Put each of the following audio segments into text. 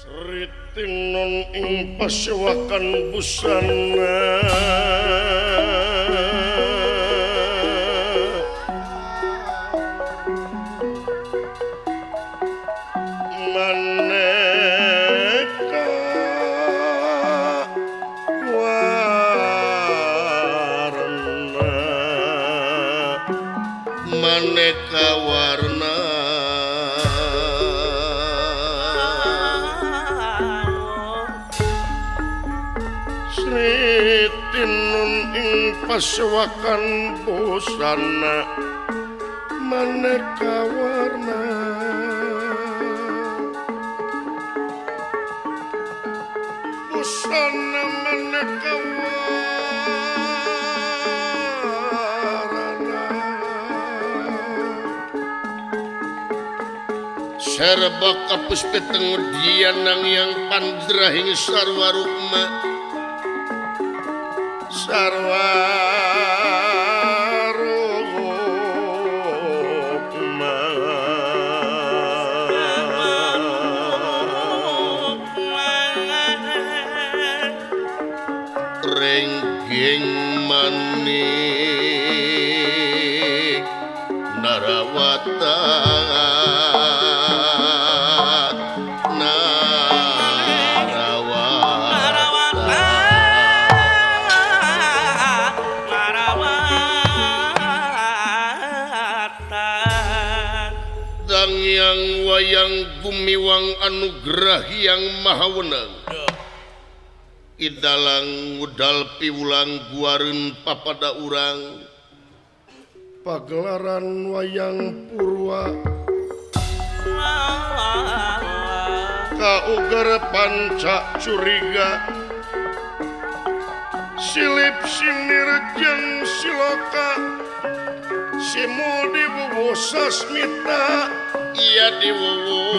Sritinun ing pasyawakan busana maneka warna maneka warna Sritinun ing pasyawakan busana maneka warna busana maneka warna serba kapus petengdian nang yang pandrahing sarwarukma sarwarukma renggeng manik narawata yang wayang gumiwang anugerah yang maha wenang idalang ngudal piwulang guareun papada urang pagelaran wayang purwa kauger panca curiga silip sinir jeung siloka simul diwuwu sasmita iya diwuwu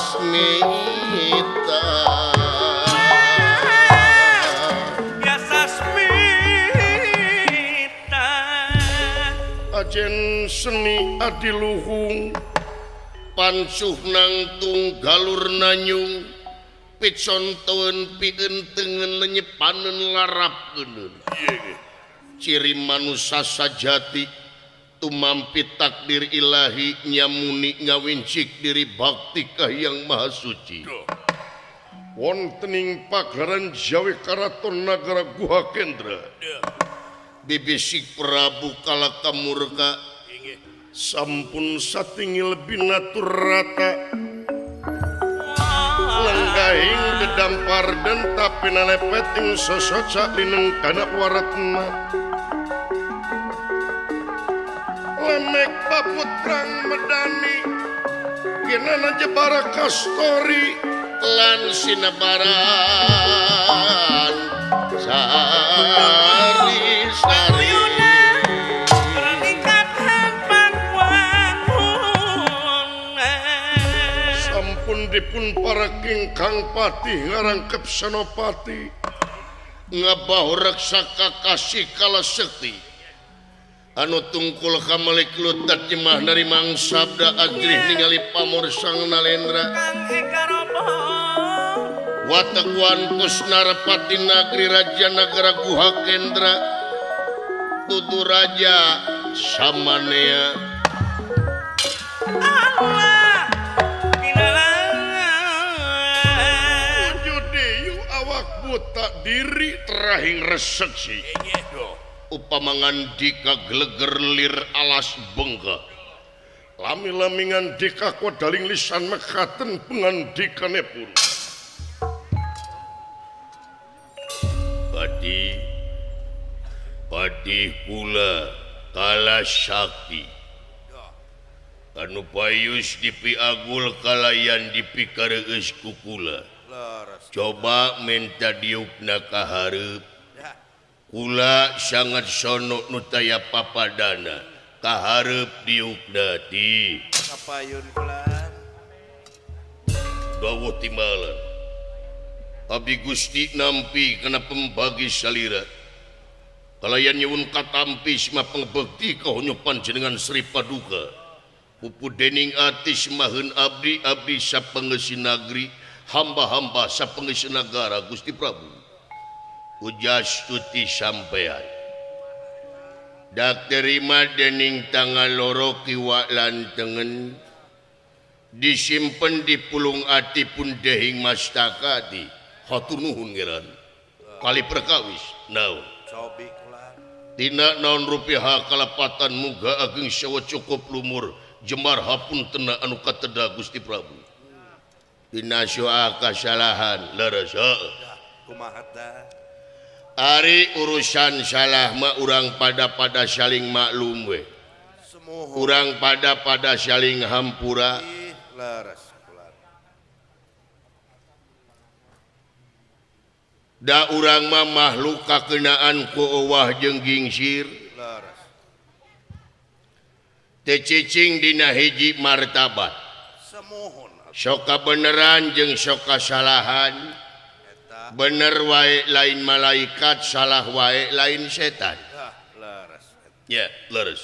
sasmita ya sasmita ajen seni adiluhung pansuh nang tunggalur nanyung picontoen pigentengen lenyepanen larapkeun ciri manusia sajati tumampi takdir ilahi nyamuni ngawincik diri bakti ka yang maha suci wontening pagelaran Jawi Karaton Nagara Guha Kendra bibisik Prabu Kalakamurka sampun satinggi lebih natur rata lenggahing dedampar dan tapi nalepet ing sosoca lineng kana waratna lemek paputrang medani ginana jebara kastori lan sinebaran sari-sari sampun dipun para kingkang pati ngarangkep senopati ngabahu raksaka kasih kala sekti anu tungkul kamalik lutat jemah dari mangsabda ajrih ningali pamor sang nalendra watakuan kusnarapati nagri raja nagara Guha Kendra tutu raja samanea judeyu awak buta diri terahing reseksi upamangan dika geleger lir alas bengga lami-lami ngandika kodaling lisan mekaten pengandikanepun padi kula kala sakti kanu payus dipi agul kalayan dipi kareus kukula coba minta diupna kahareup kula sangat sono nutaya papadana kahareup diukna ti kapayun kula dawuh timbalan abdi Gusti nampi kana pembagi salira kalayan nyuwun katampi sima pengbekti kahonyopan jenengan Sri Paduka pupu dening artis maheun abdi abdi sapengeusi nagri hamba-hamba sapengeusi nagara Gusti Prabu ujas tuti sampean dak terima dening tangan loro kiwa lan tengen disimpen di pulung ati pun dehing mastakati hatur nuhun ngeran kali perkawis naon cobi kula tina naon rupiah kalapatan muga ageng sawa cukup lumur jemar hapun tena anu kateda Gusti Prabu tina soal kasalahan leres kumaha tah ari urusan salah mah urang pada saling maklum we semoho urang pada saling hampura leres kula da urang mah makhluk kakenaan ku euwah jeung gingsir leres teu cicing dina hiji martabat semohon sok kabeneran jeung sok kasalahan eta bener wae lain malaikat salah wae lain setan leres ya leres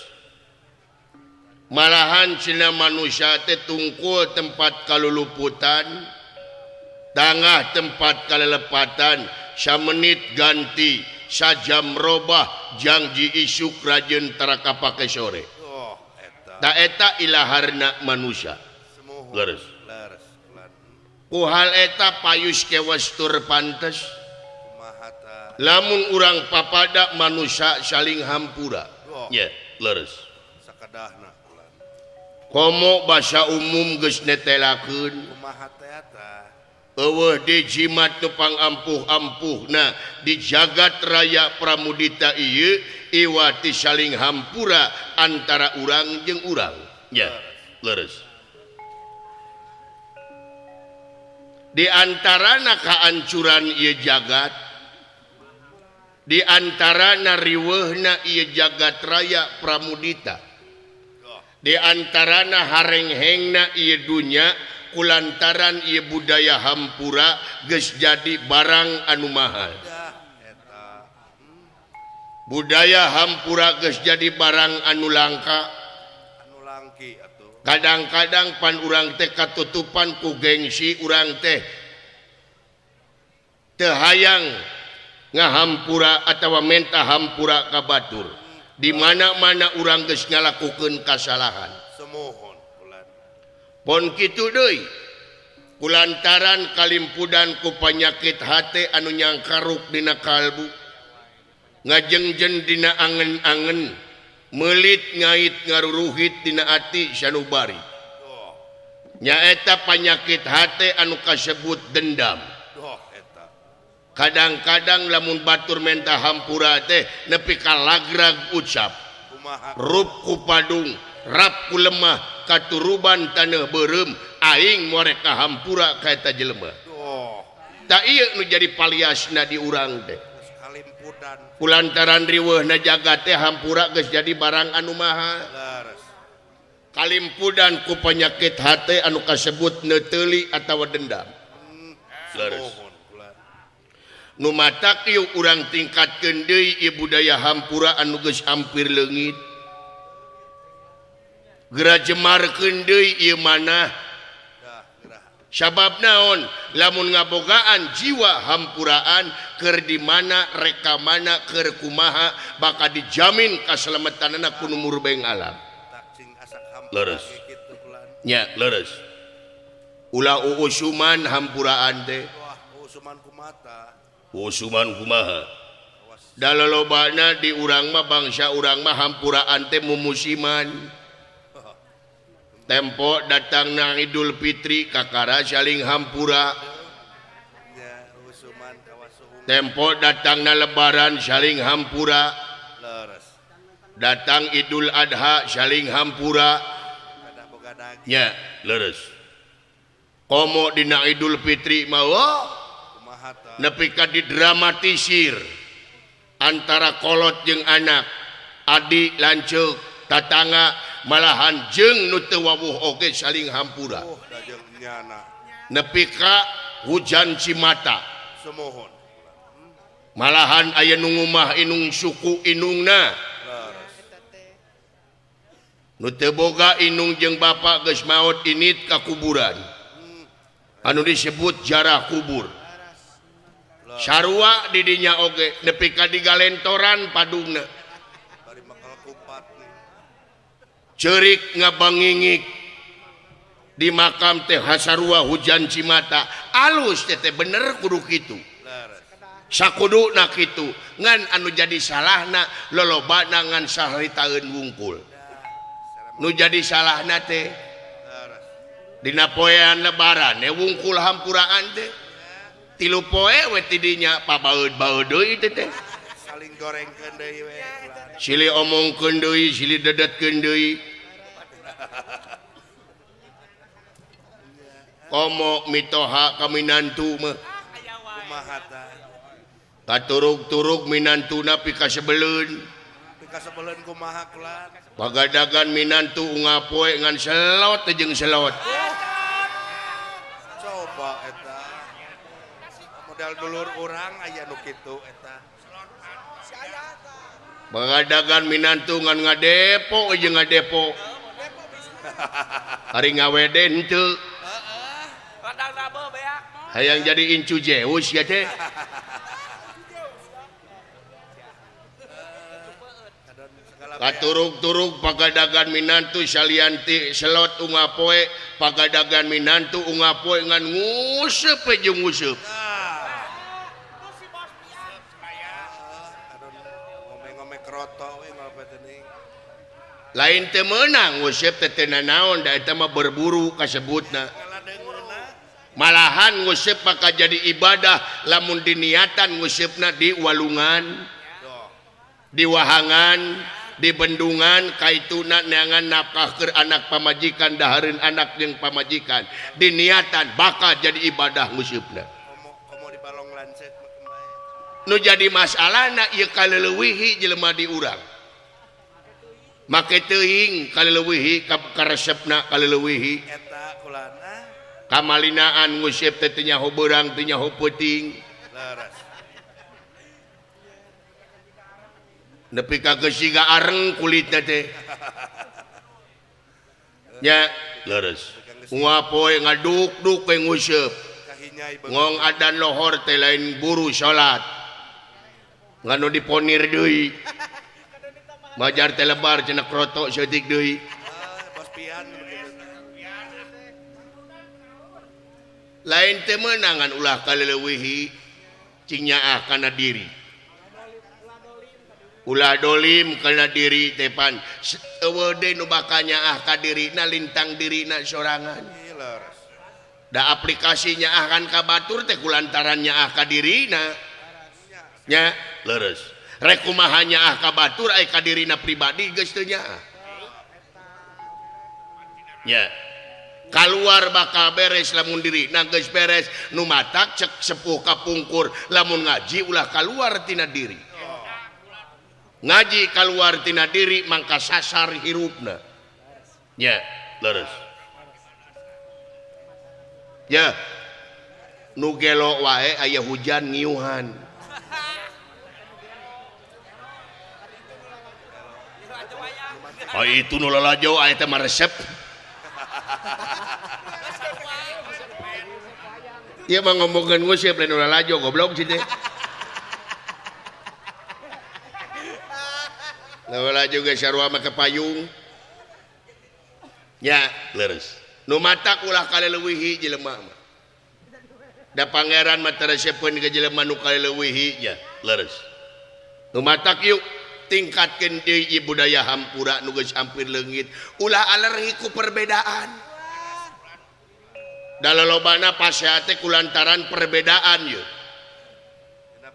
malahan cina manusia teh tungkul tempat kaluluputan tangah tempat kalelepatan samenit ganti sajam robah janji isuk rajeun tara kapake sore oh eta ta eta ilaharna manusia semohon leres leres kula ku hal eta payus kewas tur pantes kumaha tah lamun urang papada manusia saling hampura ya leres sakadahna kula komo basa umum geus netelakeun kumaha teh eta eueuh di jimat nu pangampuh-ampuhna di jagat raya Pramudita ieu iwati saling hampura antara urang jeung urang ya leres di antarana kahancuran ieu jagat di antarana riweuhna ieu jagat raya Pramudita di antarana harenghengna ieu dunya kulantaran ieu budaya hampura geus jadi barang anu mahal eta budaya hampura geus jadi barang anu langka anu langki atuh kadang-kadang pan urang teh katutupan ku gengsi urang teh teu hayang ngahampura atawa menta hampura ka batur di mana-mana urang geus ngalakukeun kasalahan semohon kula pon kitu deui kulantaran kalimpudan ku panyakit hate anu nyangkaruk dina kalbu ngajengjen dina angen-angen melit ngait ngaruruhit dina ati sanubari doh nyaeta panyakit hate anu kasebut dendam doh eta kadang-kadang lamun batur menta hampura teh nepi ka lagrag ucap kumaha rup ku padung rap ku lemah katuruban taneuh beureum aing morek ka hampura ka eta jelema doh ta ieu nu jadi paliasna di urang teh kalimpudan kulantaran riweuhna jagat teh hampura geus jadi barang anu mahal leres kalimpudan ku penyakit hate anu kasebut neuteuli atawa dendam leres semohon kula nu matak ieu urang tingkatkeun deui ieu budaya hampura anu geus hampir leungit geura jemarkeun deui ieu manah dah gerah sabab naon lamun ngabogaan jiwa hampuraan keur di mana reka mana keur kumaha bakal dijamin kaselamatanna ku numur beng alam tak cing asak hampura leres kitu kula nya leres ulah uusuman hampuraan teh wah usuman kumata usuman kumaha awas dalolobana di urang mah bangsa urang mah hampuraan teh mumusiman tempo datang na Idul Fitri kakara saling hampura ya usuman kawasuhung tempo datang na lebaran saling hampura leres datang Idul Adha saling hampura kada boga daging nya leres komo dina Idul Fitri mah wah kumaha tah nepi ka didramatisir antara kolot jeung anak adik lanceuk tatangga malahan jeung nu teu wawuh oge saling hampura da jeung nyana nepi ka hujan cimata semohon malahan aya nu ngumah inung suku inungna leres nu teu boga inung jeung bapa geus maot init ka kuburan anu disebut jarah kubur sarua di dinya oge nepi ka digalentoran padungna bari makal kupat nih ceurik ngabangingik di makam teh hasarua hujan cimata alus teh bener kudu kitu laras sakuduna kitu ngan anu jadi salahna lolobana ngan saharitaeun wungkul nu jadi salahna teh laras dina poean lebaran wungkul hampuraan teh 3 poe we tidinya pabaeud-baeud deui teh saling gorengkeun deui we ulah silih omongkeun deui silih dedetkeun deui komo mitoha ka minantu mah kumaha tah katurug-turug minantuna pika sebeleun pika sebeleun kumaha kulan pagadagan minantu unga poe ngan selot teh jeung selot coba eta modal dulur urang aya nu kitu eta pagadagan minantu ngan ngadepo jeung ngadepo hari ngawede henteu hayang jadi incu Zeus ya teh katurug-turug pagadagan minantu salianti selot unga poe pagadagan minantu unga poe ngan nguseup jeung nguseup ngomong-ngomong kroto we ngapa teh lain teu meunang nguseup teh teu naon da eta mah berburu kasebutna ngaladeungeunna malahan nguseup maka jadi ibadah lamun diniatan nguseup di walungan doh di wahangan di bendungan kaituna neangan nafkah keur anak pamajikan dahareun anak jeung pamajikan diniatan bakal jadi ibadah ngusupna komo di balong lanceuk kemae nu jadi masalahna ieu kaleuweuhi jelema di urang make teuing kaleuweuhi ka resepna kaleuweuhi eta kulana kamalinaan ngusup teh teu nyaho beurang teu nyaho peuting laras nepi ka geusiga areng kulitna teh nya leres unga poe ngaduk-duk we ngusup kahinyai beung ngong adan lohor teh lain buru salat nganu diponir deui majar teh lebar cenah kroto seutik deui bos pian begitu lain teh meunangan ulah kaleuweuhi cing nyaah kana diri ulah dolim kana diri teh pan eueuh deui nu bakal nyaah ka dirina lintang dirina sorangan Ih, laras da aplikasi nyaah kan ka batur teh kulantaran nyaah ka dirina nya leres rek kumaha nyaah ka batur aya ka dirina pribadi geus teu nyaah nya kaluar bakal beres lamun dirina geus beres nu matak cek sepuh kapungkur lamun ngaji ulah kaluar tina diri ngaji kaluar tina diri mangka sasar hirupna nya leres ya nu gelo wae aya hujan ngiuhan oh itu nu lalajo aya teh mah resep ieu mah ngomongkeun nguseup lain nu lalajo goblok sih teh Lala juga sarua make payung nya leres nu matak ulah kaleuweuhi jelema mah da pangeran mah teresepkeun ka jelema nu kaleuweuhi nya leres nu matak yuk tingkatkeun deui budaya hampura nu geus hampir leungit ulah alergi ku perbedaan da lolobana pasehat teh kulantaran perbedaan yeuh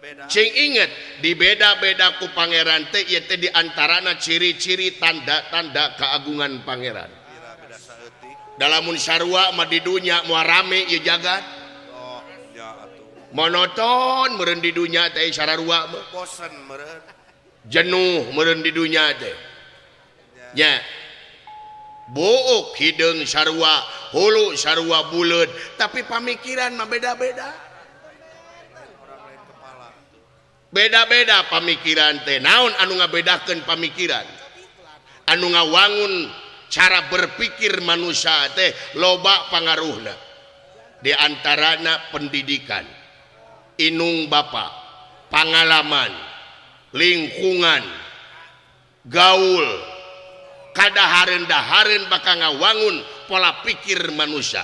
beda cing inget di beda-beda ku pangeran teh ieu teh diantarana ciri-ciri tanda-tanda keagungan pangeran beda saeutik dalamun sarua mah di dunya moal rame ieu jagat oh nya atuh monoton meureun di dunya teh sararua mah bosen meureun jenuh meureun di dunya teh nya buuk hideung sarua hulu sarua buleud tapi pamikiran mah beda-beda orang lain kepala beda-beda pamikiran teh naon anu ngabedakeun pamikiran anu ngawangun cara berpikir manusia teh loba pangaruhna di antarana pendidikan inung bapak pengalaman lingkungan gaul kadahareun-dahareun bakal ngawangun pola pikir manusia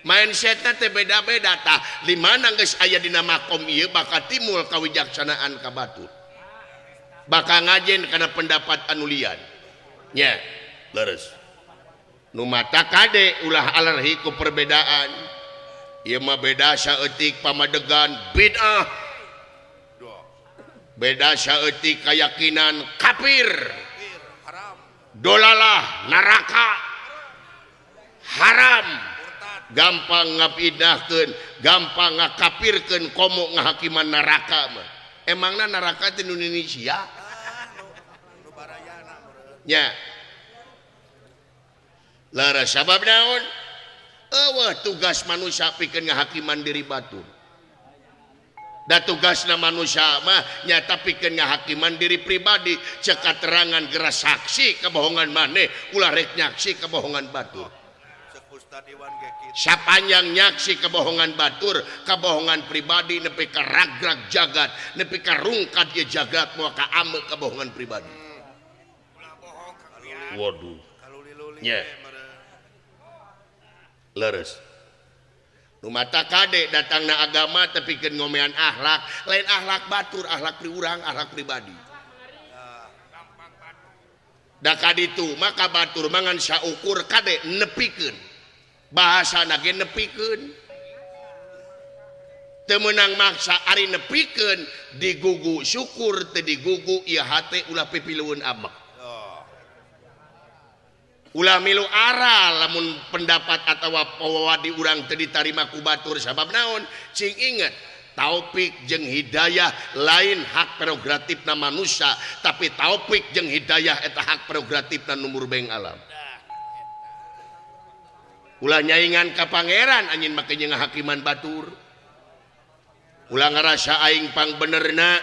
mindsetnya teh beda-beda tah di mana geus aya dina makom ieu bakal timbul kawijaksanaan ka batur bakal ngajen kana pendapat anu lian nya leres nu mata kade ulah alergi ku perbedaan ieu mah beda saeutik pamadegan bid'ah beda saeutik keyakinan kafir haram dolalah neraka haram gampang ngapidahkeun gampang ngakapirkeun komo ngahakiman neraka mah emangna neraka di Indonesia nu barayana nya lara sabab naon eueuh tugas manusia pikeun ngahakiman diri batur da tugasna manusia mah nyata pikeun ngahakiman diri pribadi cek katerangan geras saksi kebohongan maneh ulah rek nyaksi kebohongan batur Ustad Iwan ge kitu sapanjang nyaksi kebohongan batur kebohongan pribadi nepi ka ragrag jagat nepi ka rungkat ye jagat moal ka ame kebohongan pribadi waduh kaluli-luli nya leres nu mata kade datangna agama tapi pikeun ngomean akhlak lain akhlak batur akhlak pri urang akhlak pribadi da kaditu maka batur mangan saukur kade nepikeun bahasana ge nepikeun teu meunang maksa ari nepikeun digugu syukur teu digugu ieu hate ulah pipilueun amak ulah milu ara lamun pendapat atawa pawadi urang teu ditarima ku batur sabab naon cing inget taufik jeung hidayah lain hak prerogatifna manusia tapi taufik jeung hidayah eta hak prerogatifna numur beng alam ulah nyaingan ka pangeran anjeun make ngahakiman batur ulah ngarasa aing pang benerna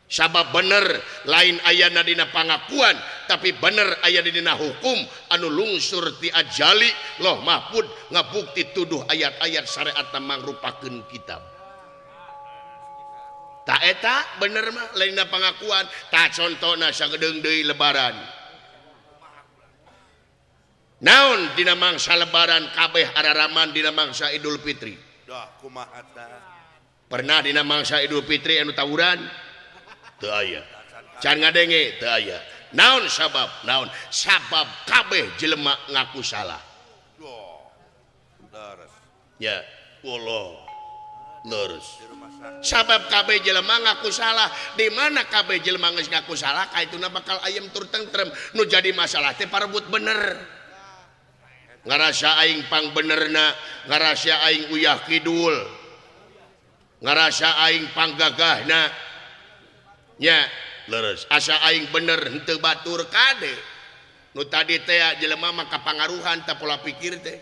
sabab bener lain ayana dina pangakuan tapi bener aya dina hukum anu lungsur ti ajali loh mahfud ngabukti tuduh ayat-ayat syariat mangrupakeun kitab tak eta bener mah lain dina pangakuan tak contona sagedeung deui lebaran naon dina mangsa lebaran kabeh araraman dina mangsa Idul Fitri dah kumaha tah pernah dina mangsa Idul Fitri anu tawuran teu aya can ngadenge teu aya naon sabab kabeh jelema ngaku salah leres ya Allah leres di rumah sakit sabab kabeh jelema ngaku salah di mana kabeh jelema geus ngaku salah kaituna bakal ayem tur tentrem nu jadi masalah teh parebut bener ngarasa aing pang benerna ngarasa aing uyah kidul ngarasa aing panggagahna nya leres asa aing bener henteu batur kade nu tadi teh jelema mah kapangaruhan ta pola pikir teh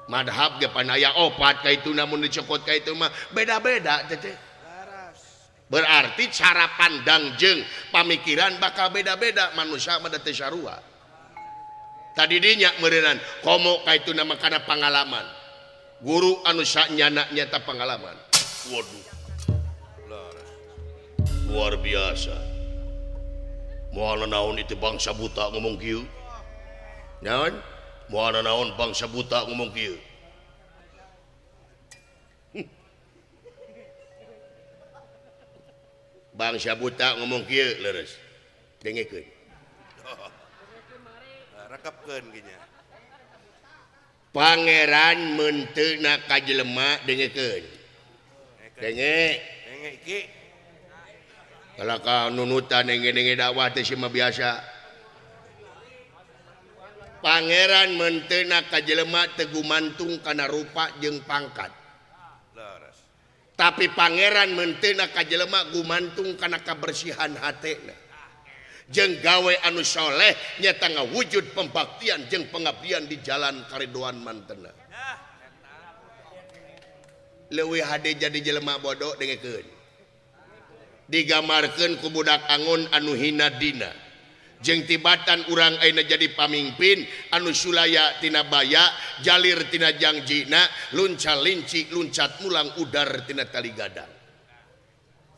madhab ge panaya opat kaituna mun dicokot kaitu mah beda-beda teh berarti cara pandang jeung pamikiran bakal beda-beda manusia mah teh sarua tadi dinya meureunnan komo kaituna mah kana pangalaman guru anu sanyana nyata pengalaman waduh luar biasa moal naon itu bangsa buta ngomong kieu naon moal naon bangsa buta ngomong kieu bangsa buta ngomong kieu leres dengekeun rekepkeun ge nya pangeran menteuna ka jelema dengekeun denge iki kalau ka nunutan denge dakwah teh mah biasa pangeran menteuna ka jelema teu gumantung kana rupa jeung pangkat leres tapi pangeran menteuna ka jelema gumantung kana kabersihan hatena jeung gawe anu soleh nyata ngawujud pembaktian jeung pengabdian di jalan karidoan mantena leuwih hade jadi jelema bodoh dengekeun digamarkeun ku budak angon anu hina dina jeung tibatan urang ayeuna jadi pamimpin anu sulaya tina baya jalir tina jangjina luncal linci luncat mulang udar tina tali gadang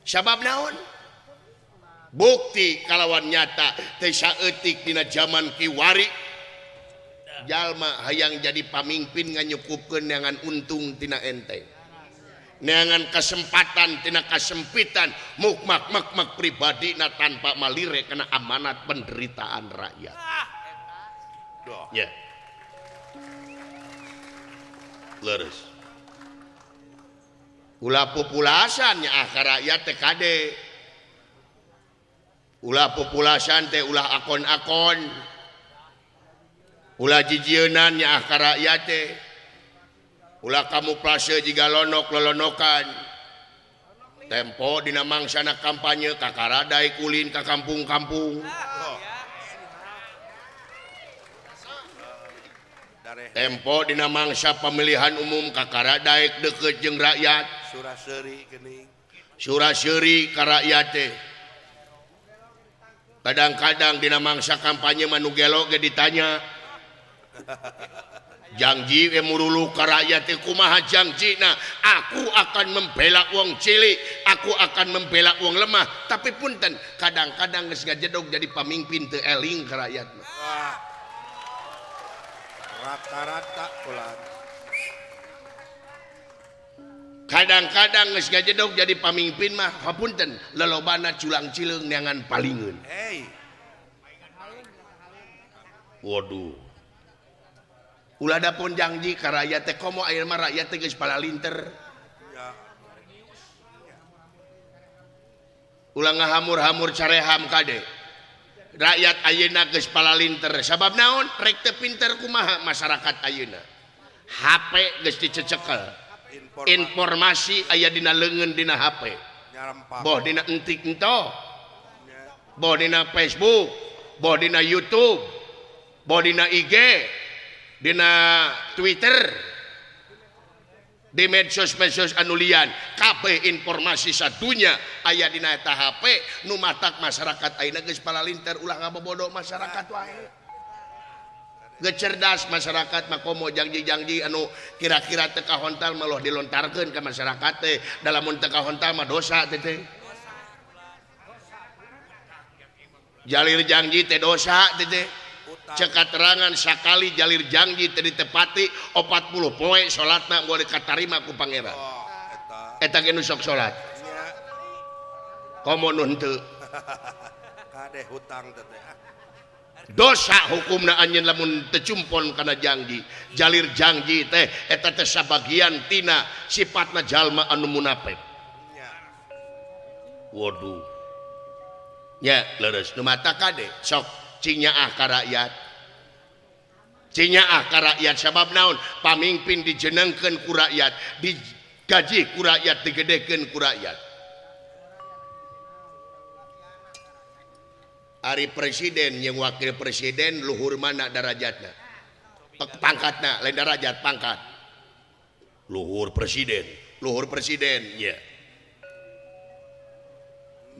sabab naon bukti kalawan nyata teu saeutik dina zaman kiwari jalma hayang jadi pamimpin nganyukupkeun neangan untung tina enteng neangan kesempatan tina kasempitan mukmak makmak pribadi na tanpa malire kena amanat penderitaan rakyat ya leres ulah populasan nya rakyat teh kade ulah populasan teh ulah akon-akon ulah jijieunnan nya rakyat teh ulah kamuflase jiga lonok lolonokan tempo dina mangsana kampanye kakaradai kulin ka kampung-kampung tempo dina mangsa pemilihan umum kakaradai deket jeung rakyat Suraseuri geuning suraseuri ka rakyat teh kadang-kadang dina mangsa kampanye manu gelo ge ditanya janji murulu ka rakyat teh kumaha janjina aku akan membela wong cilik aku akan membela wong lemah tapi punten kadang-kadang geus ngajedog jadi pamimpin teu eling ka rakyat wah rata-rata ulah kadang-kadang geus ngajedog jadi pamimpin mah hapunten lelobana culang cileung neangan palingeun hey waduh ulah da pun janji ka rakyat teh komo ayeuna mah rakyat teh geus palalinter ya ulah ngahamur-hamur careham kade rakyat ayeuna geus palalinter sabab naon rek teu pinter kumaha masyarakat ayeuna HP geus dicecekel informasi aya dina leungeun dina HP nyarempah boh dina entik ento boh dina Facebook boh dina YouTube boh dina IG dina Twitter di medsos anu lian kabeh informasi sadunya aya dina eta HP nu matak masyarakat ayeuna geus palalinter ulah ngabobodo masyarakat wae geus cerdas masyarakat makomo janji-janji anu kira-kira teu kahontal maloh dilontarkeun ka masyarakat teh dalamun teu kahontal mah dosa teh jalir janji teh dosa teh cek katerangan sakali jalir janji teu ditepati 40 poe salatna moal dikatarima ku pangeran eta ge nu sok salat komo nu henteu kade hutang teh dosa hukumna anjeun lamun teu cumpon kana janji jalir janji teh eta teh sabagian tina sifatna jalma anu munafik waduh nya leres nu mata kade sok cinyaah ka rakyat cinyaah ka rakyat sabab naon pamimpin dijenengkeun ku rakyat digaji ku rakyat digedekeun ku rakyat ari presiden yang wakil presiden luhur mana derajatna pangkatna lain derajat pangkat luhur presiden nya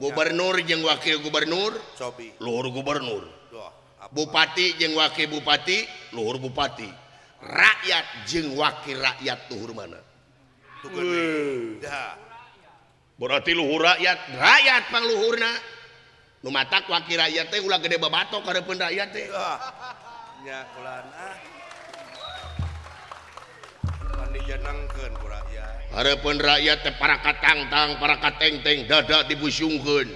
gubernur jeung wakil gubernur cobi luhur gubernur bupati jeung wakil bupati luhur bupati rakyat jeung wakil rakyat luhur mana berarti luhur rakyat pang luhurna nu matak wakil rakyat teh ulah gede babatok hareupeun rakyat teh nya ulan pan dijenengkeun ku rakyat hareupeun rakyat teh para katangtang para katengteng dada dibusungkeun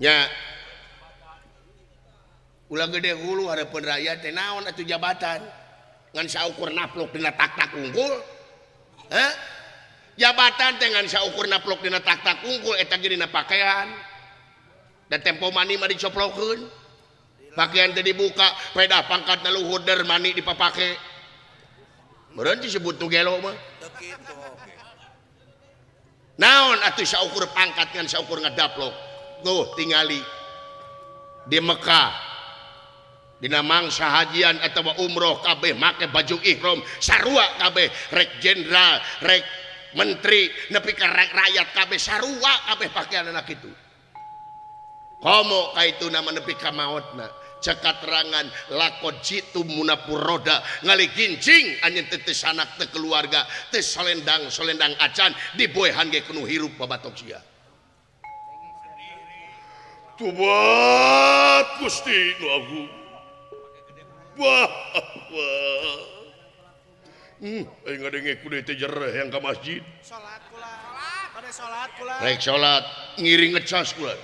nya ulah gede hulu hareupeun rakyat teh naon atuh jabatan ngan saukur naplok dina tak-tak unggul jabatan teh ngan saukur naplok dina tak-tak unggul eta ge dina pakaian dan tempo mani mah dicoplokeun pakaian teh dibuka peda pangkatna luhur der mani dipapake meureun disebut tu gelo mah kitu oke naon atuh saukur pangkat ngan saukur ngadaplok tuh tingali di Mekah dina mangsa hajian atawa umroh kabeh make baju ihram sarua kabeh rek jenderal rek menteri nepi ka rek rakyat kabeh sarua kabeh pakaianna kitu komo kaituna menepi ka maotna cekat terangan lakot jitu munapur roda ngali gincing anjeun teu sanak teu keluarga teu solendang acan diboehan ge kudu hirup babatok sia tubat Gusti nu agung wah aing ngadenge kudu teh jereh yang ka masjid Salat kula. Pada salat kula. rek salat ngiring ngecas kula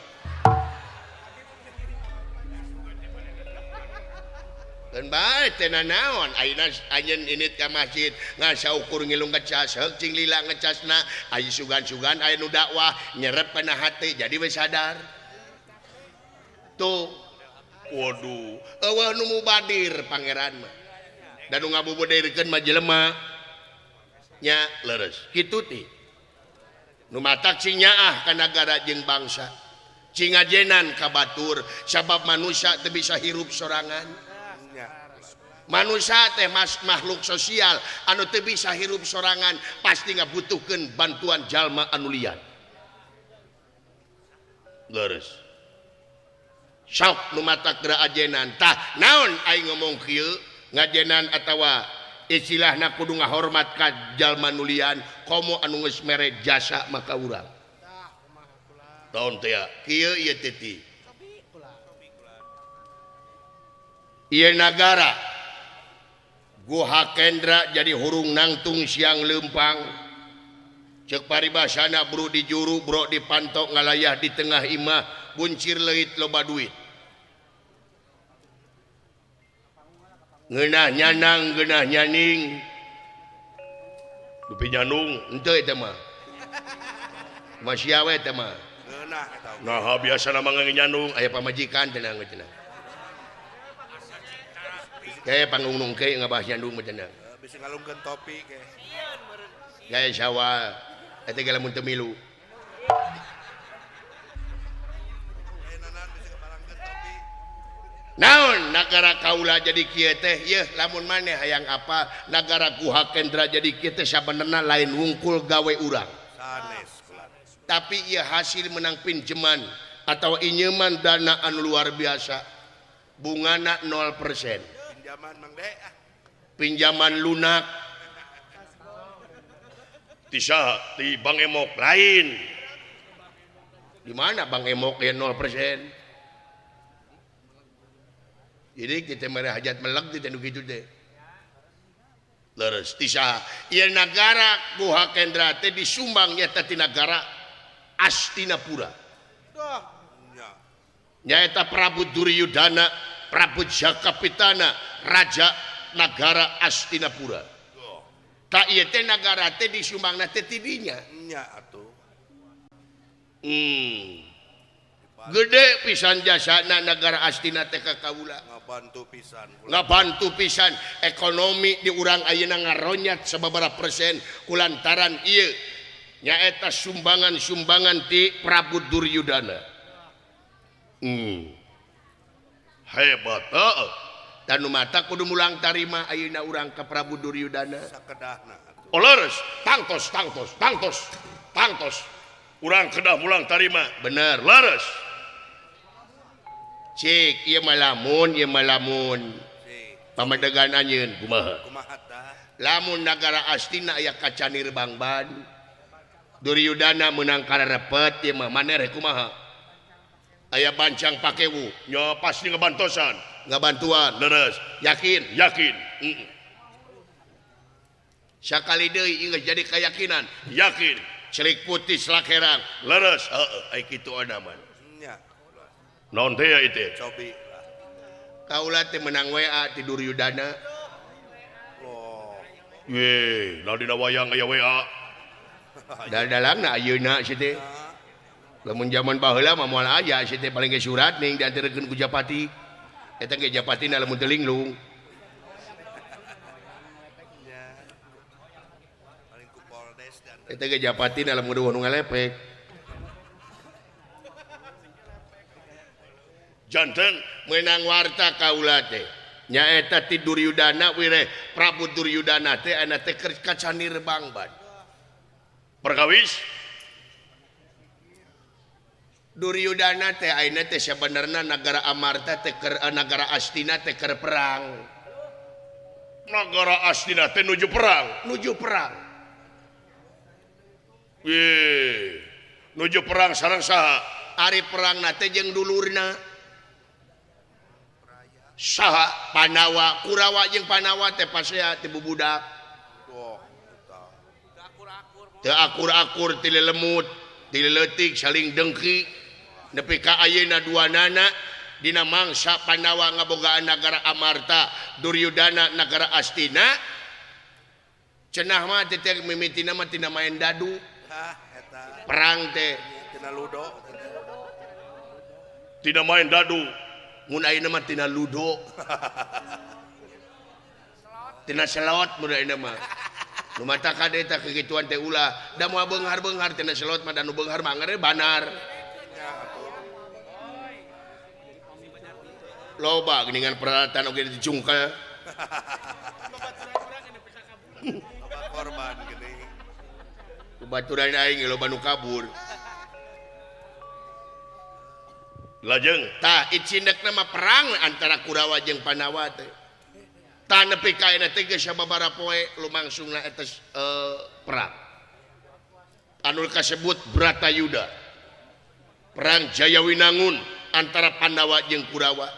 dan baik tena naon ayeuna anjeun init ka masjid ngasaukur ngilung ngecas heuk cing lila ngecasna aya sugan-sugan aya nu dakwah nyerep kana hati jadi we sadar tuh waduh eueuh nu mubadir pangeran mah dan nu ngabubudirkeun mah jelema nya leres kitu ti nu matak cing nyaah ka nagara jeung bangsa cing ajenan ka batur sabab manusia teu bisa hirup sorangan manusia teh makhluk sosial anu teu bisa hirup sorangan pasti ngabutuhkeun bantuan jalma anu lian leres sok nu matak geura ajenan tah naon aing ngomong kieu ngajenan atawa istilahna kudu ngahormat ka jalma nu lian komo anu geus mere jasa maka urang taon teh kieu ieu teh ieu nagara Guha Kendra jadi hurung nangtung siang lempang cek paribasana bro di juru bro di pantok ngalayah di tengah imah buncir leuit loba duit ngeunah nyanang geunah nyaning dupi nyanung henteu eta mah masih awe eta mah Ngeunah eta. nah biasana mah nyanung aya pamajikan tenang cenah kayak panggung nungke ngabahas nyandung macam Bisa ngalungkeun topi ke. gaya sawah eta ge lamun teu milu Nanan bisa kebalangkeun topi. naon nagara kaula jadi kieu teh yeuh lamun maneh hayang apa nagara Guha Kendra jadi kieu teh sabenerna lain wungkul gawe urang Sanes kula. tapi ieu hasil menang pinjaman atau inyeman dana anu luar biasa bungana 0%. Pinjaman Mang De. Pinjaman lunak tisa di Bang Emok lain di mana Bang Emok ya 0%. Jadi kita merah hajat meleg di tenu gitu deh. Leres tisa ieu nagara Guha Kendra teh disumbang nyata ti nagara Astinapura. Duh. Nya. Nyaeta Prabu Duryudana, Prabu Jakapitana, Raja Nagara Astinapura. Tak ieu teh nagara teh disumbangna teh ti dinya. Nya atuh. Gede pisan jasana nagara Astina teh ka kaula. Ngabantu pisan kula. Ngabantu pisan ekonomi di urang ayeuna ngaronyat sababaraha persen kulantaran ieu nyaeta sumbangan-sumbangan ti Prabu Duryudana. Hebat heuh. Dan nu mata kudu mulang tarima ayeuna urang ka Prabu Duryudana. Sakedahna atuh. Oleres tangtos. Urang kedah mulang tarima. Bener, leres. Cik, ieu mah lamun. Si. Pamadegan anjeun kumaha? Kumaha tah? Lamun nagara Astina aya kacanir Bangban. Duryudana meunang karepet ieu mah maneh kumaha? Aya bancang pakewu, nya pasti ngebantosan, ngabantuan, leres. Yakin? Sakali deui inget jadi keyakinan, yakin. Celik putih selak herang, leres. Heeh, ai kitu adaman. Nya. Naon teh itu? Cobi. Kaula teh menang WA ti Duryudana. Loh. Ye, ladina wayang aya WA. Dalangna ayeuna si teh. Lamun zaman baheula mah moal aya si teh paling ge surat ning diantarkeun ku Japati. Eta ge Japatina lamun teu linglung. Nya. Paling ku Poldes dan Eta ge Japatina lamun deueuh nu ngalepek. Janten meunang warta kaula teh. Nyaeta ti Duryudana wireh Prabu Duryudana teh ana teh keur kacanir Bangban. Perkawis Duryudana teh ayeuna teh sebenarnya negara Amarta teh negara Astina teh keur perang. Negara Astina teh nuju perang. Nuju perang sareng saha? Ari perang nate jeung dulurna. Saha? Panawa, Kurawa jeung Panawa teh pasea teh bubudak. Teu akur-akur ti lelemut, ti leutik saling dengki. Nepi ka ayeuna duanana dina mangsa Panawa ngabogaan negara Amarta, Duryudana negara Astina. Cenah mah teh mimitina mah tina main dadu. Eta Perang teh tina ludo. tina main dadu. Mun ayeuna mah tina ludo. Tina selot mun ayeuna mah. Nu mata kade eta kegituan teh ulah. Da moal beunghar-beunghar tina selot mah da nu beunghar mah ngare banar. Loba geuningan peralatan oge dicungkel. Apa korban geuning. Kubaturan aing loba nu kabur. Lajeng Tah icindekna mah perang antara Kurawa jeung Panawa teh. Tah nepi ka ayeuna teh geus sababaraha poe lumangsungna eta perang. Anu kasebut Bratayuda. Perang Jayawinangun antara Pandawa jeung Kurawa.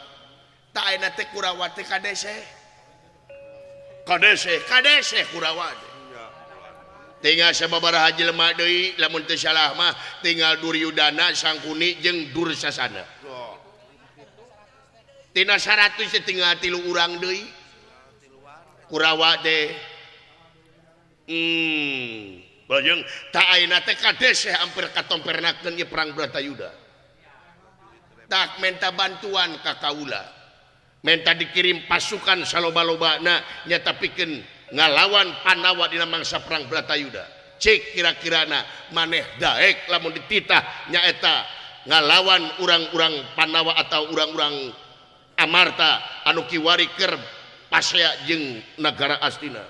Tah ayeuna teh Kurawa teh kadese Kurawa teh. Tinggal sababaraha jelema deui lamun teu salah mah tinggal Duryudana, Sangkuni jeung Dursasana. Tina 100 teh tinggal 3 urang deui. Kurawa teh lajeng tah ayeuna teh kadese hampir katompernakeun ieu perang Bratayuda. Tak minta bantuan ka kaula. Minta dikirim pasukan saloba-lobana nyata pikeun ngalawan Panawa dina mangsa perang Bratayuda. Cek kira-kirana maneh daek lamun dititah nyaeta ngalawan urang-urang Panawa atau urang-urang Amarta anu kiwari keur pasea jeung negara Astina.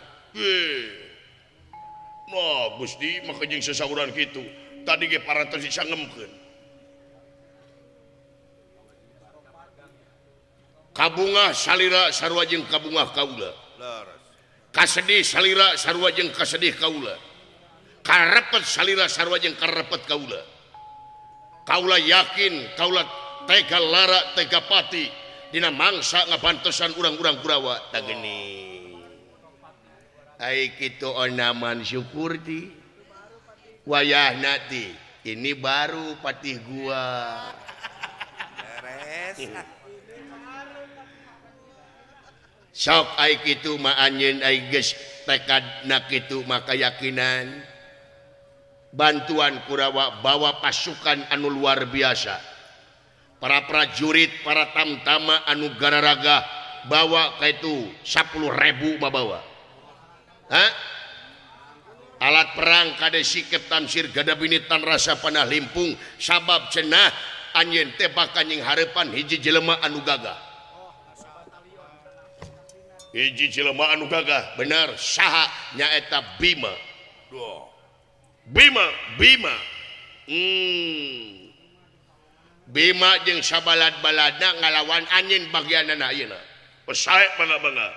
Nah, Gusti maka jeung sasauran kitu. Tadi ge parantos disangemkeun. Kabungah salira sarua jeung kabungah kaula. Kasedih salira sarua jeung kasedih kaula. Karepet salira sarua jeung karepet kaula. Kaula yakin kaula tega lara tega pati dina mangsa ngabantosan urang-urang Kurawa tah geuning. Ai kitu onaman syukur ti. Wayahna ti ini baru patih gua. Beres. Sok ai kitu mah anjeun ai geus tekadna kitu maka yakinan bantuan Kurawa bawa pasukan anu luar biasa. Para prajurit, para tamtama anu gararaga bawa kaitu 10.000 mah bawa. Alat perang kade sikep tamsir gadabini tan rasa panah limpung sabab cenah anjeun teh bakal nying hareupan hiji jelema anu gagah. Hiji jelema anu gagah. Bener, saha nyaeta Bima. Bima. Bima jeung sabalad-baladna ngalawan anjeun bagianana ayeuna. Pesae mana-mana.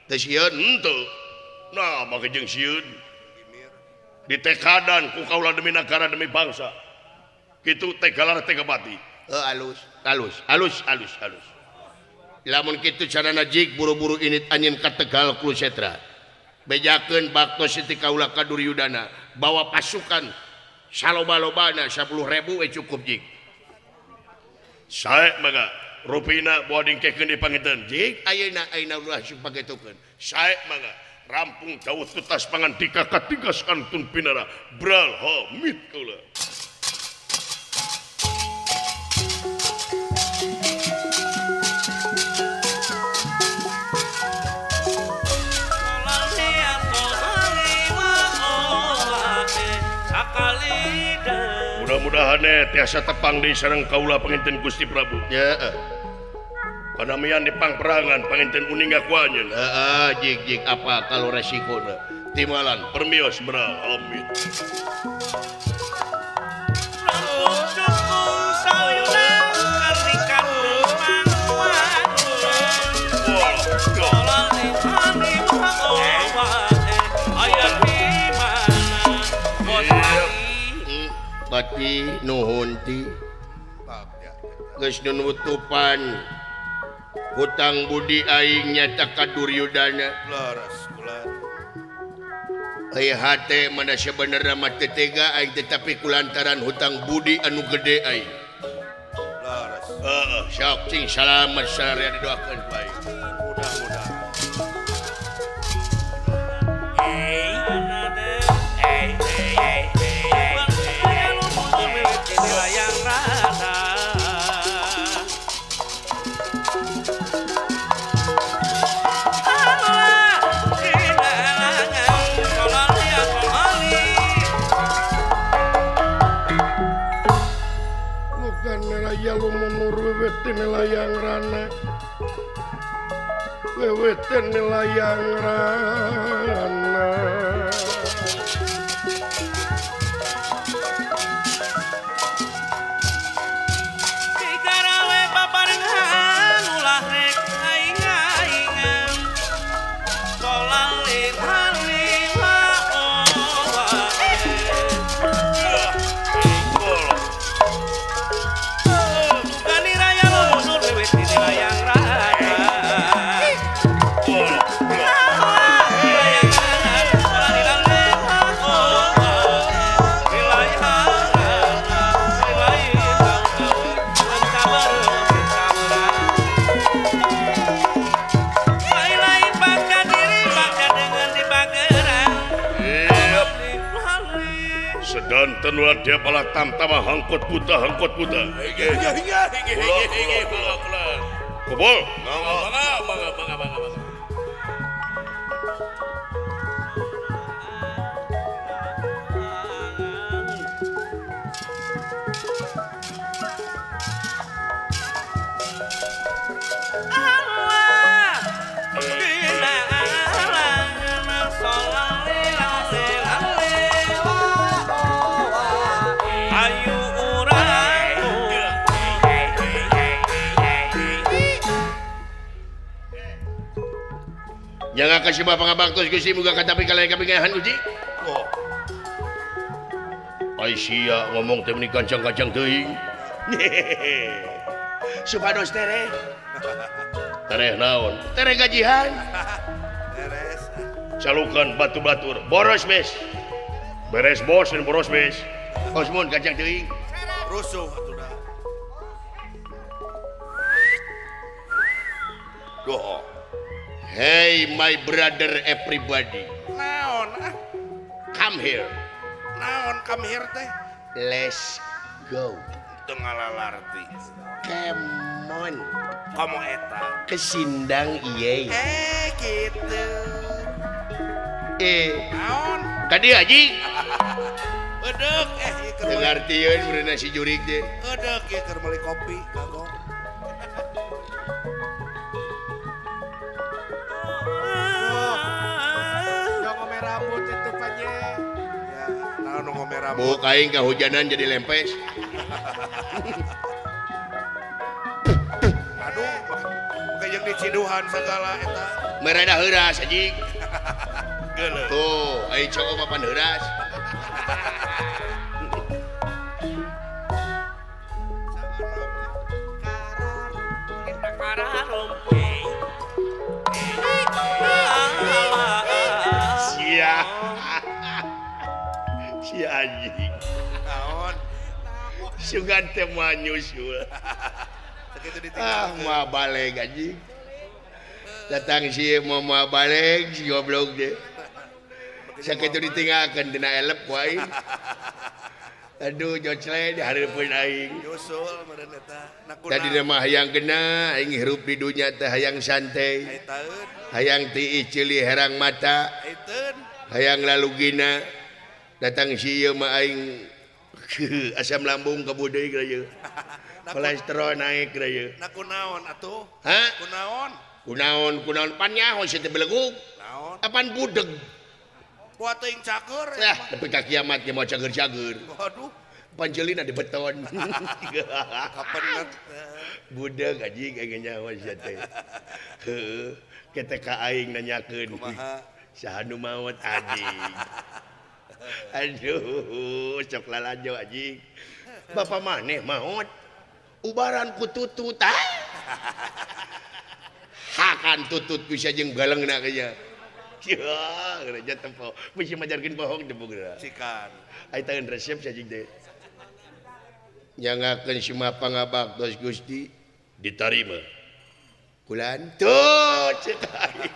Teu sieun Henteu. Nah, maka jeung sieun. Ditekadan ku kaula demi negara demi bangsa. Kitu teh galar teh mati. Alus. Lamun kitu carana jig buru-buru init anjeun ka Tegal Kulusetra. Bejakeun baktos ti kaula ka Duryudana, bawa pasukan saloba-lobana 10.000 cukup jig. Sae mangga rupina bawa dingkekeun di panginten. Jig ayeuna ulah supagetokeun. Sae mangga rampung jauh tutas pangan dikakatigas kantun pinara bral hamid kaula. Mudah-mudahan tiasa tepang di sareng kaula panginten Gusti Prabu. Ya. Panamian di pangperangan panginten uning aku anjeun. Jig apa kalau resikonya timalan Permios beral amin. Rambut Pati nuhun ti geus nunutupan hutang budi aing nyata ka Duryudana laras kula aya hate mana sebenarnya mah teu tega aing tetapi kulantaran hutang budi anu gede aing laras sok cing salamet sareng didoakeun ku aing mudah-mudahan ya lumunur wewetin layang rana wewetin layang rana Dikarawe paparengan ulah rek aing-aingan solalin halima Gani raya lumusur bebek di layang rana sedanten ulah dia pala tamtama hangkot buta kubul Bangga. jangan kasih bapak ngabaktos Gusti muga katapi kalian kapingahan Gusti Aisyah ngomong teh meuni kancang-kancang teuing supados tereh tereh naon tereh gajihan beres calukan batu batur boros mes beres bos dan boros mes osmun kancang teuing rusuh atuh dah doa hey my brother everybody naon come here naon come here teh let's go teu ngalalarti come on kamu eta kesindang iye gitu naon tadi haji eudeuh ieu keur dengartieun beuneu si jurig teh eudeuh ieu keur meuli kopi kagok Yang ngomel rambut itu aja. ya naon nu ngomel rambut buk aing kahujanan jadi lempes aduh kayak yang diciduhan segala eta mereda heuras haji geuleuh tuh aing coba papan heuras sia si anjing naon sugan teh moal nyusul sakitu ah ditinggalkeun mah balik anjing datang si mau balik si goblok deh sakitu ditinggalkeun dina elep wae aduh jocleh dihareupeun aing nyusul meureun eta tadi mah hayang kena aing hirup di dunya teh hayang santai aitaeun hayang tiis ceuli herang mata aiteun hayang lalugina datang si ieu mah aing asam lambung ka budeuy geura ieu kolesterol naik geura ieu na kunaon atuh ha kunaon kunaon pan nyaho si teh belegug naon apan budeg kuat teuing cager lah tapi ka kiamat ge mau cager-cager waduh pancelina di beton kapenet budeg anjing aing nyaho sia teh heueuh ketek ka aing nanyakeun kumaha saha nu maot anjing Aduh, sok lalajo anjing. Bapak maneh maot. Ubaran ku tutut ah. Hakan tutut bisa jeung galengna kaya. Ya, gereja tempo. Bisa majarkeun bohong teu geura. Cikan. Ai taeun resep sajing teh. Nyangakeun si mapangabak dos Gusti Ditarima. kulan tuh cek aing.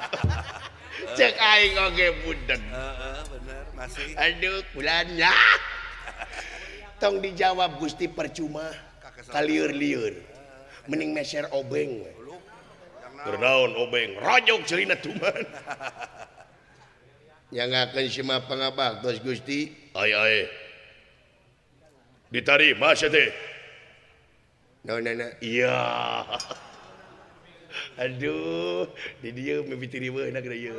Cek aing oge budeg. Bener masih. Aduh kulannya. Tong dijawab Gusti percuma kalieur-lieur. Mending meser obeng. Bernaon obeng, rajog cerina tuman. Nyangakeun si mapangabak dos Gusti Ai. Ditarima sia teh. naonana Iya. aduh di dieu mimiti riweuhna geura ieu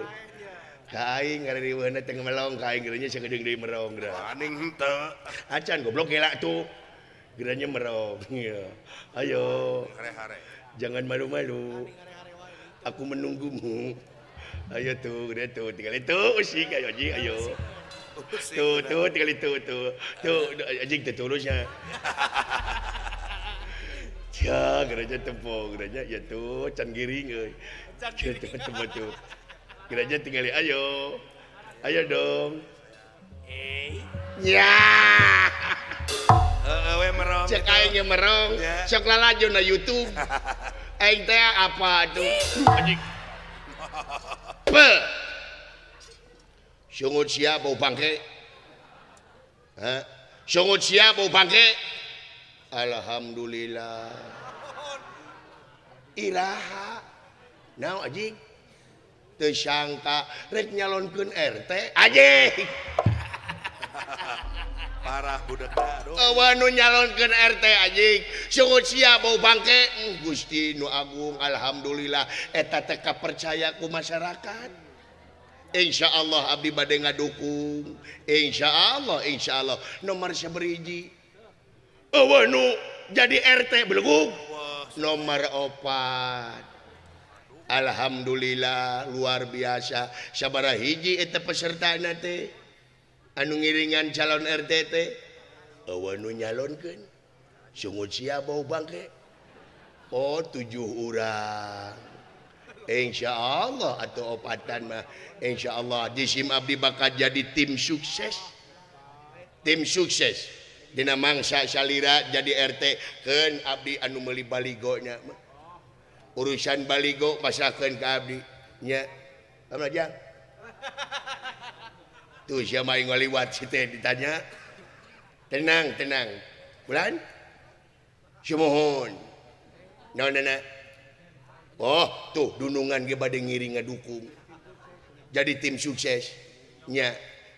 ka aing ngari riweuhna teu melong ka aing geuranya sagedeung deui merong geura Aning henteu. acan goblok gela tuh geuranya merong iya ayo Hare-hare. jangan malu-malu aku menunggumu ayo tuh geura tuh tinggal itu usik ayo anjing ayo tuh tinggal itu tuh anjing teu tulusnya ya gereja tempo gereja ya tuh can giring euy gitu tempo tuh gereja tinggal ayo dong ya We merong. cek aing yang merong Ya. sok lalajo na YouTube aing teh apa tuh anjing pe sungut sia bau bangke hah sungut sia bau bangke alhamdulillah iraha naon anjing teu sangka rek nyalonkeun RT anjing Parah budakna aduh. nu nyalonkeun RT anjing sungut sia bau bangke Gusti nu agung alhamdulillah eta teh kapercaya ku masyarakat insyaallah abdi bade ngadukung insyaallah nomor saberiji nu jadi RT belegung nomor 4 alhamdulillah luar biasa sabaraha hiji eta pesertana teh anu ngiringan calon RT teh nu nyalonkeun sungut sia bau bangke 7 urang insyaallah atuh opatan mah insyaallah jisim abdi bakal jadi tim sukses dina mangsa salira jadi RT keun abdi anu meuli baligonya urusan baligo pasrahkeun ka abdi nya amna tuh siapa yang ngaliwat situ ditanya tenang bulan mohon naonana oh tuh dunungan ge bade ngiring ngadukung jadi tim sukses nya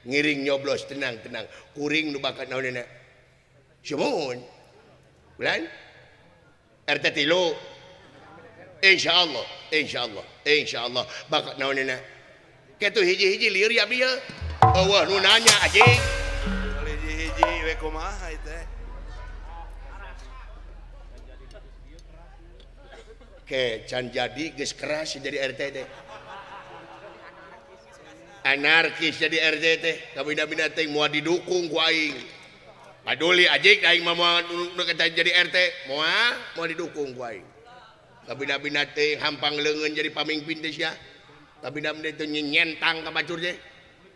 ngiring nyoblos tenang kuring nu bakat naonana mohon bulan RT 3 insyaallah bakat naonana ketu hiji-hiji lieur ya abdi ya wah nu nanya anjing Hiji-hiji we kumaha ieu teh. ke can jadi geus keras jadi RT teh anarkis jadi RT teh kabina-bina teh moal didukung ku aing paduli anjing aing mah moal jadi RT moal didukung ku aing kabina-bina teh hampang leungeun jadi pamimpin teh sia kabina-bina teh nyentang ka bacur teh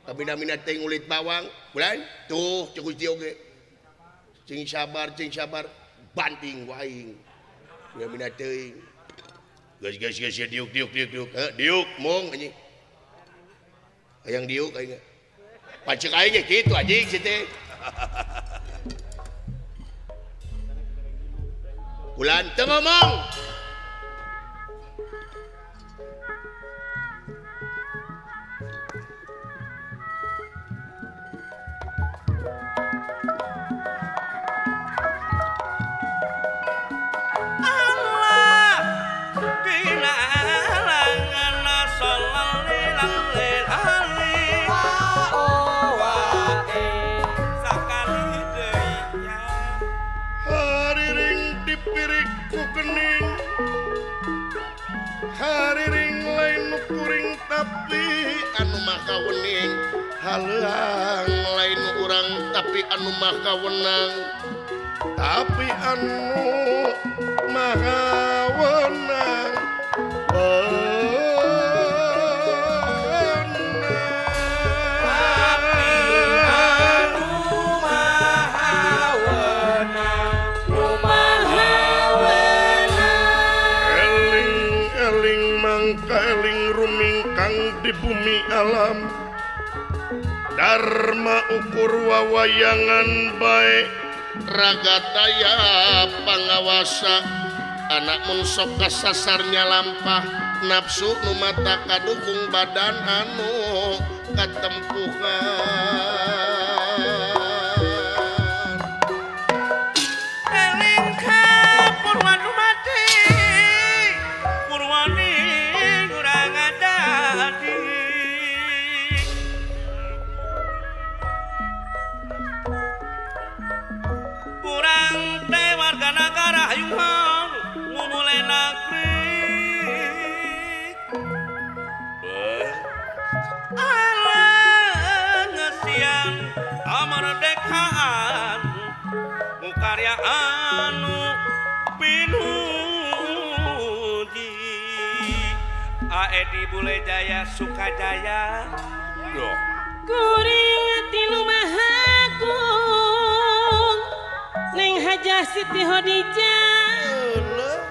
kabina-bina teh ngulit bawang bulan tuh cukup Gusti oge cing sabar banting ku aing kabina teh gas diuk diuk mong anjing hayang diuk aing pacek aing ge kitu anjing situ bulan teu ngomong hari ring lain kuring tapi anu maka wening halang lain urang tapi anu maha wenang tapi anu maha wenang eling mangka eling ruming kang di bumi alam Dharma ukur wawayangan baik ragataya pangawasa anak mun sok kasasarnya lampah nafsu nu mata kadukung badan anu katempuhan eling ka purwanu mati purwani urang adadi urang teh warga negara hayuhan ngumule negeri ngesian amardekaan mukarya anu pinuji Aedi Bule Jaya Sukajaya kuring tinu mahagung Neng Hajah Siti Hodijah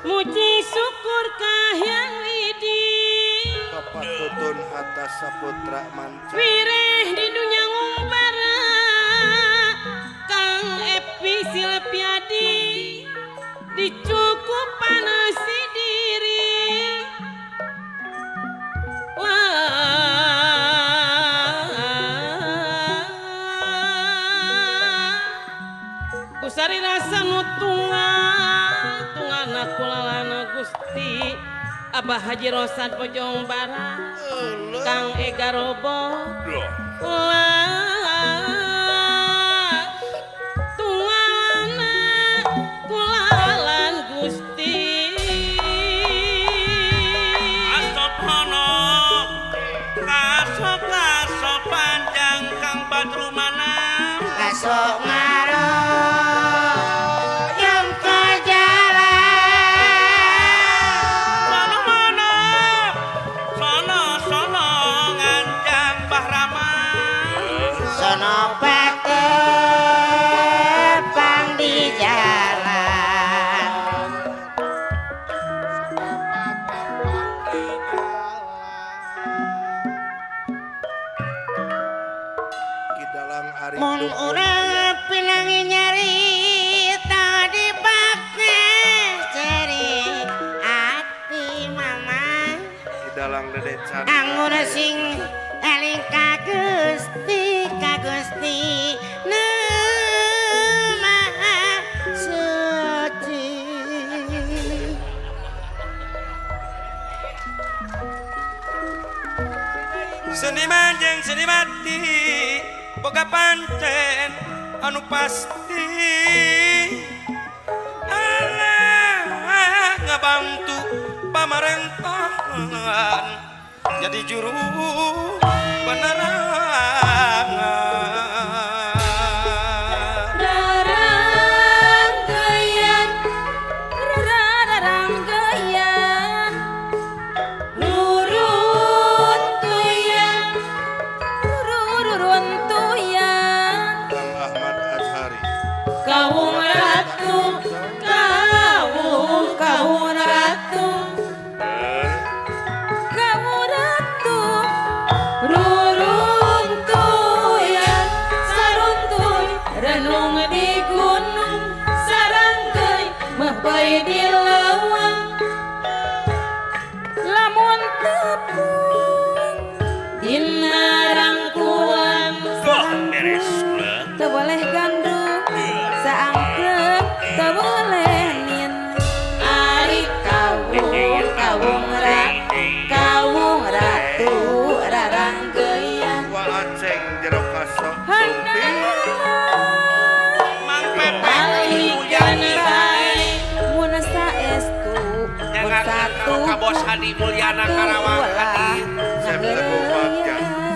muji syukur Kahyang Widi Bapak Tutun Hatta Saputra Manca wireh di dunia ngumbara Kang Epi Silpiadi dicukupan si diri kusari rasa tungan aku lalana Gusti Abah Haji Rosan Pojong Barat Kang Ega Robo tungalana kulalan Gusti Asopono kaso panjang Kang Badru Manang Kasok ngaro yang ke jalan sono nganjang Mbah Rama sono pake pang di jalan Kidalang Ari mun Dukun urang pinangi nyari tadi pake ceri hati mama Kidalang Dede Chandra anggun sing eling ka Gusti nu maha suci seniman jeung senimati boga pancen anu pasti Allah ngabantu pamarentohan jadi juru penerangan raranggayan nurun tuyan Kang Ahmad Azhari kawung ratu kawung ratu ruruntuyan saruntuy renung di gunung sarangkeun mehpai di leuweung lamun tepung dina rangkulan beres teu boleh gandrung saangkeun teu boleh nin ari kawung ratu raranggeyan Wa Aceng Jero Kasok Mang Pepe Alikan bae mun saestu mun satu Kabos Hadi Mulyana Karawang Hadi Saya Teguh Bagja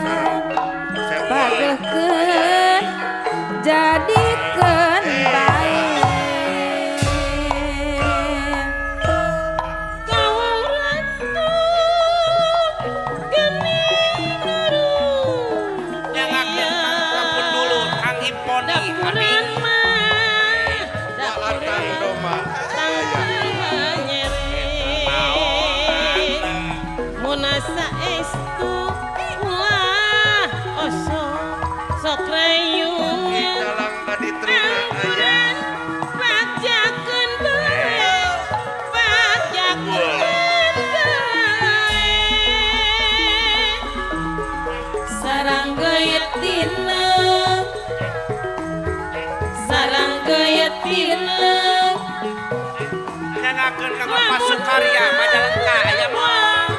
nyangakeun kanggo pasukarya Majalengka aya moal.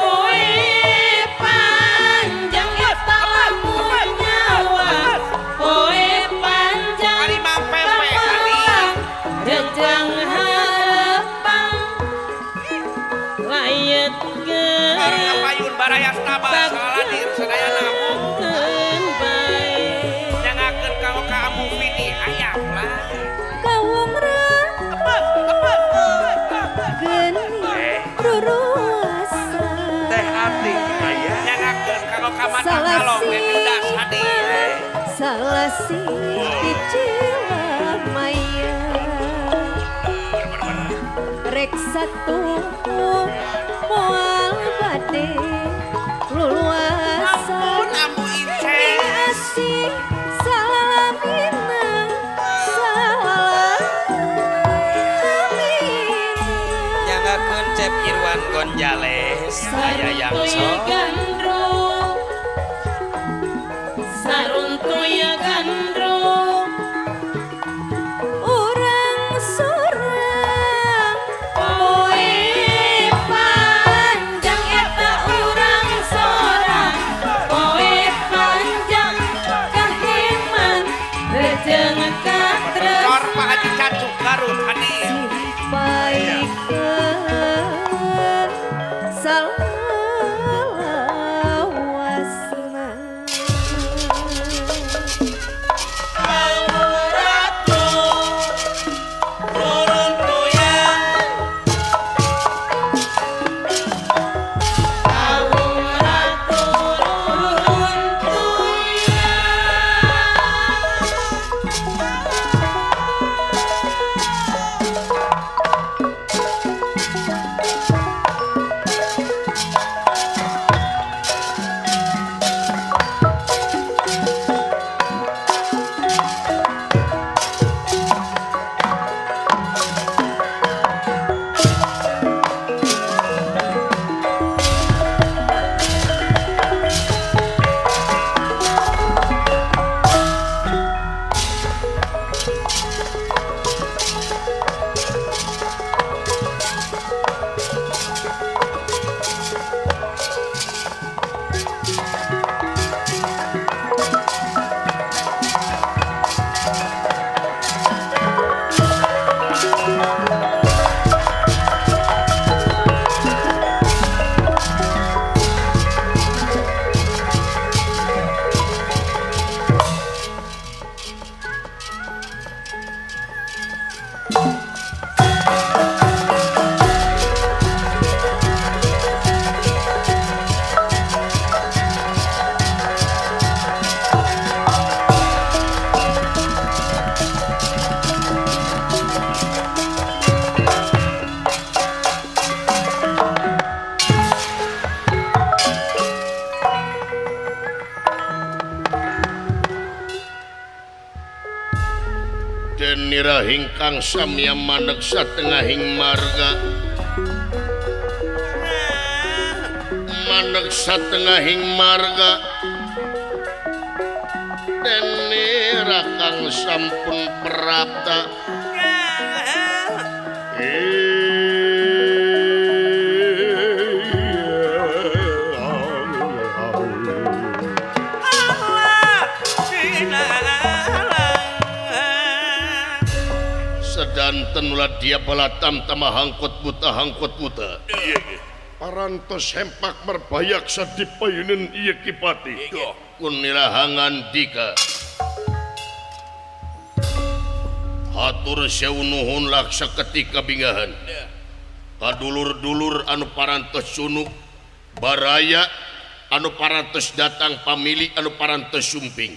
Kowe panjang eta lamun nyawa. Kowe panjang Ari Mang Pepe kali. Jejang harapan Layet Baru ngapayun barayas tabas saladir sadaya nabung. Nyangakeun kanggo ka Amu Vini aya lah. Teh Ati aya. Nyangakeun kanggo ka Mata Kalong Bebidas hadi. Salah si Cilamaya Rek satu moal bade luluasa Ampun Amu Ince. asih salamina Nyangakeun Cep Irwan Gonjales aya yang sok. Saruntuy gandrung urang sorang poe panjang eta urang sorang Kowe panjang kahiman Rejeng katres Cor Pak Haji Cacuk Garut hadi. baikeun salawasna Den nirahing kang samya maneg satengahing marga maneg satengahing marga den nira kang sampun prapta sedanten ulah dia balatam tamah hangkot buta parantos hempak merbayak sadipayunen iya kipati kun nirahangan dika hatur sewu nuhun laksa ketika bingahan kadulur-dulur anu parantos sunuk baraya anu parantos datang pamili anu parantos sumping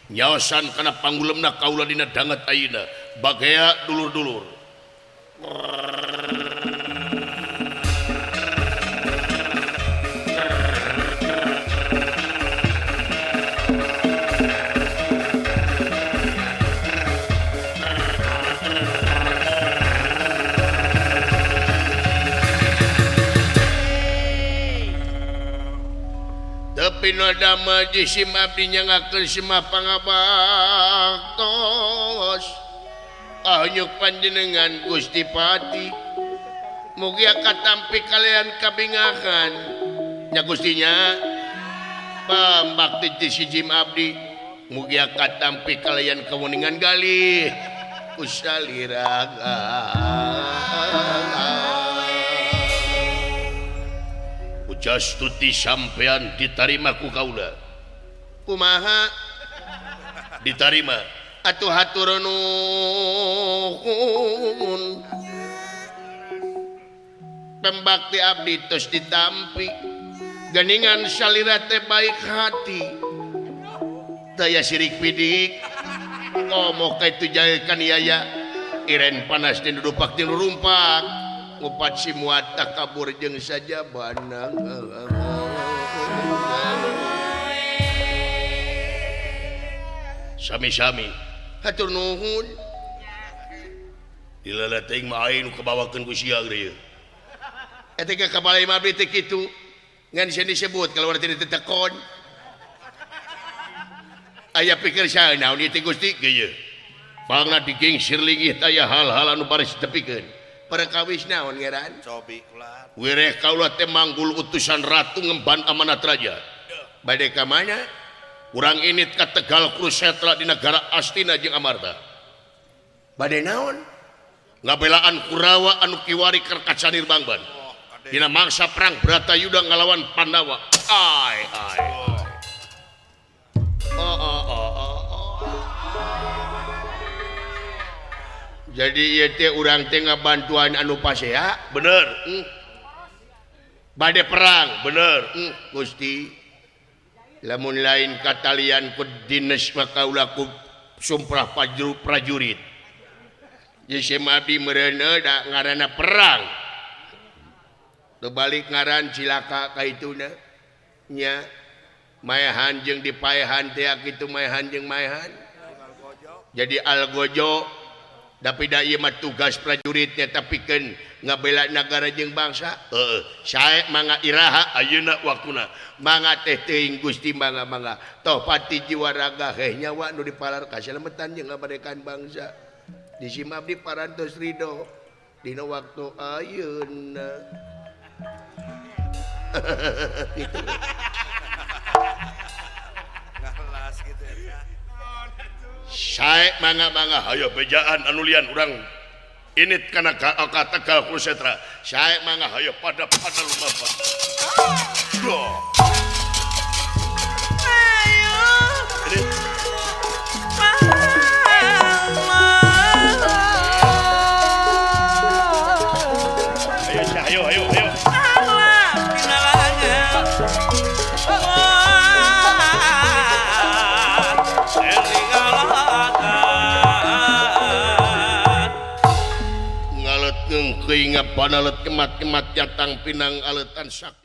nyawasan kana panggulemna kaula dina dangat ayeuna bagaya dulur-dulur tapi nadama jisim abdi nyangakeun simah pangabaktos anyuk panjenengan Gusti Pati mugi katampi kalian kabingakan nya Gustinya pambakti ti siji abdi mugi katampi kalian keweningan galih usaliraga ujas tuti sampean diterima ku kaula kumaha diterima atuh hatur nuhun pembakti abdi tos ditampi geningan salira teh baik hati daya sirik pidik ngomong ka itu jailkan yaya iren panas di dudupak di rumpak ngupat si muata kabur jeung saja banang sami-sami hatur nuhun dilala teuing mah aya nu kabawakeun ku sia geureum eta ge kabalai mabdi teh kitu ngan sieun disebut kalau urang teh ditekon aya pikir saha naon ieu teh Gusti geuyeun pangna digengsir linggih taya hal-hal anu baris ditepikeun perkawis naon ngaran Cobi ulah. wireh kaula teh manggul utusan ratu ngemban amanat raja bade ka mana urang init ka Tegal Kurusetra di negara Astina jeung Amarta bade naon ngabelaan Kurawa anu kiwari keur kacanir Bangban dina mangsa perang Bratayuda ngalawan Pandawa ai jadi ieu teh urang teh ngabantuan anu pasea bener bade perang bener Gusti lamun lain katalian ku dinas maka ulah ku sumpah prajurit jadi semabdi mereuna da ngaranna perang teu balik ngaran cilaka ka ituna nya maehan jeung dipaehan teh kitu maehan jeung maehan jadi algojo tapi da ieu mah tugas prajuritnya tapikeun ngabela negara jeung bangsa sae mangga iraha ayeuna waktuna mangga teh teuing Gusti mangga toh pati jiwa raga heh nyawa nu dipalar kasalemetan jeung ngabadekan bangsa di simabdi parantos ridho dina waktu ayeuna gitu. Galas gitu ya. sae mangga hayo bejaan anu lian urang init kana ka Tegal Kurusetra sae mangga hayo pada lumampah ayo ngalet ngengkeuing panalet kemat-kemat jatang pinang aletan sakti